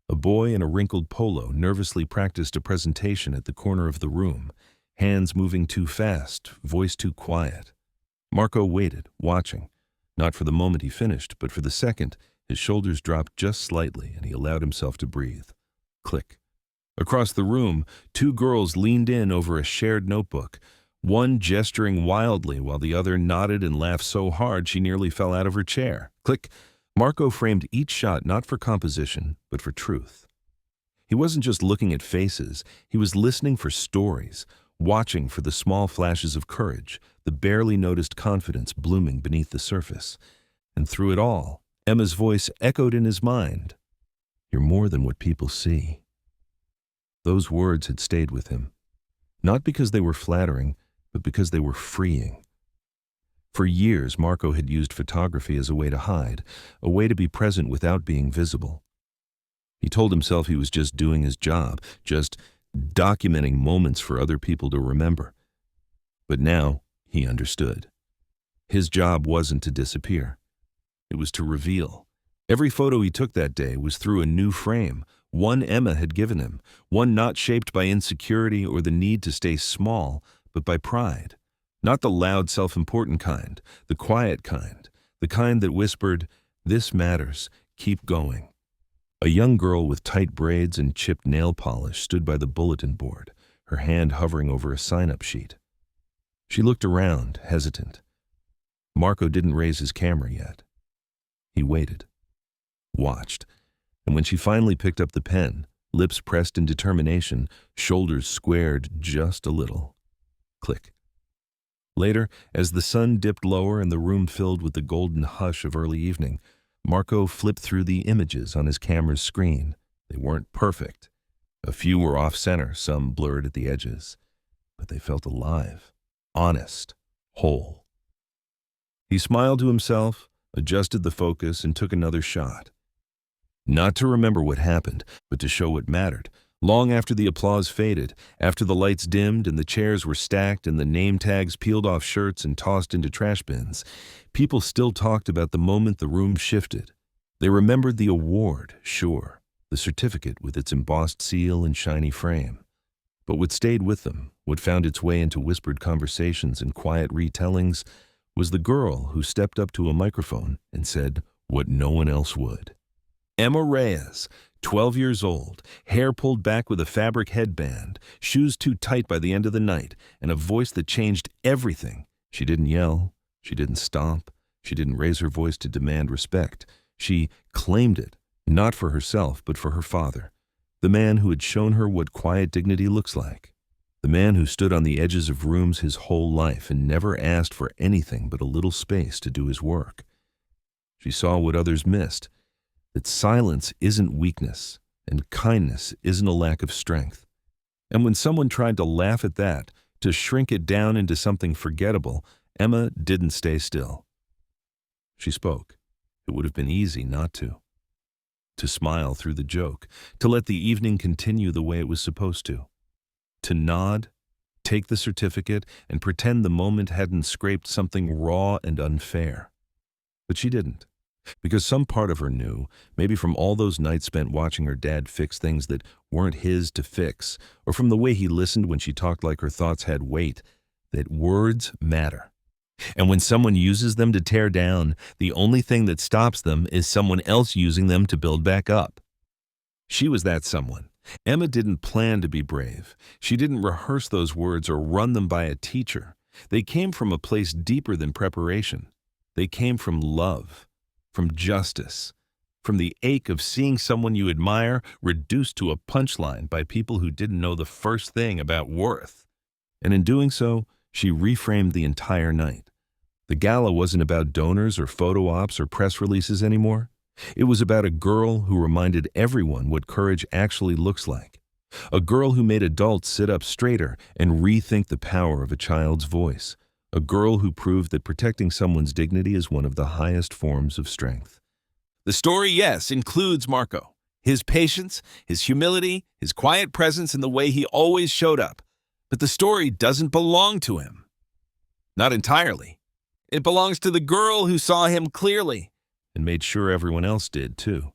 A boy in a wrinkled polo nervously practiced a presentation at the corner of the room, hands moving too fast, voice too quiet. Marco waited, watching, not for the moment he finished, but for the second. His shoulders dropped just slightly, and he allowed himself to breathe. Click. Across the room, two girls leaned in over a shared notebook, one gesturing wildly while the other nodded and laughed so hard she nearly fell out of her chair. Click. Marco framed each shot not for composition, but for truth. He wasn't just looking at faces, he was listening for stories, watching for the small flashes of courage, the barely noticed confidence blooming beneath the surface. And through it all, Emma's voice echoed in his mind. "You're more than what people see." Those words had stayed with him, not because they were flattering, but because they were freeing. For years, Marco had used photography as a way to hide, a way to be present without being visible. He told himself he was just doing his job, just documenting moments for other people to remember. But now, he understood. His job wasn't to disappear. It was to reveal. Every photo he took that day was through a new frame, one Emma had given him, one not shaped by insecurity or the need to stay small, but by pride. Not the loud, self-important kind, the quiet kind, the kind that whispered, "This matters, keep going." A young girl with tight braids and chipped nail polish stood by the bulletin board, her hand hovering over a sign-up sheet. She looked around, hesitant. Marco didn't raise his camera yet. He waited, watched, and when she finally picked up the pen, lips pressed in determination, shoulders squared just a little. Click. Later, as the sun dipped lower and the room filled with the golden hush of early evening, Marco flipped through the images on his camera's screen. They weren't perfect. A few were off-center, some blurred at the edges. But they felt alive, honest, whole. He smiled to himself, adjusted the focus, and took another shot. Not to remember what happened, but to show what mattered. Long after the applause faded, after the lights dimmed and the chairs were stacked and the name tags peeled off shirts and tossed into trash bins, people still talked about the moment the room shifted. They remembered the award, sure, the certificate with its embossed seal and shiny frame. But what stayed with them, what found its way into whispered conversations and quiet retellings, was the girl who stepped up to a microphone and said what no one else would. Emma Reyes, 12 years old, hair pulled back with a fabric headband, shoes too tight by the end of the night, and a voice that changed everything. She didn't yell, she didn't stomp, she didn't raise her voice to demand respect. She claimed it, not for herself, but for her father, the man who had shown her what quiet dignity looks like, the man who stood on the edges of rooms his whole life and never asked for anything but a little space to do his work. She saw what others missed, that silence isn't weakness, and kindness isn't a lack of strength. And when someone tried to laugh at that, to shrink it down into something forgettable, Emma didn't stay still. She spoke. It would have been easy not to. To smile through the joke, to let the evening continue the way it was supposed to. To nod, take the certificate, and pretend the moment hadn't scraped something raw and unfair. But she didn't. Because some part of her knew, maybe from all those nights spent watching her dad fix things that weren't his to fix, or from the way he listened when she talked like her thoughts had weight, that words matter. And when someone uses them to tear down, the only thing that stops them is someone else using them to build back up. She was that someone. Emma didn't plan to be brave. She didn't rehearse those words or run them by a teacher. They came from a place deeper than preparation. They came from love. From justice, from the ache of seeing someone you admire reduced to a punchline by people who didn't know the first thing about worth. And in doing so, she reframed the entire night. The gala wasn't about donors or photo ops or press releases anymore. It was about a girl who reminded everyone what courage actually looks like. A girl who made adults sit up straighter and rethink the power of a child's voice. A girl who proved that protecting someone's dignity is one of the highest forms of strength. The story, yes, includes Marco. His patience, his humility, his quiet presence, and the way he always showed up. But the story doesn't belong to him. Not entirely. It belongs to the girl who saw him clearly and made sure everyone else did, too.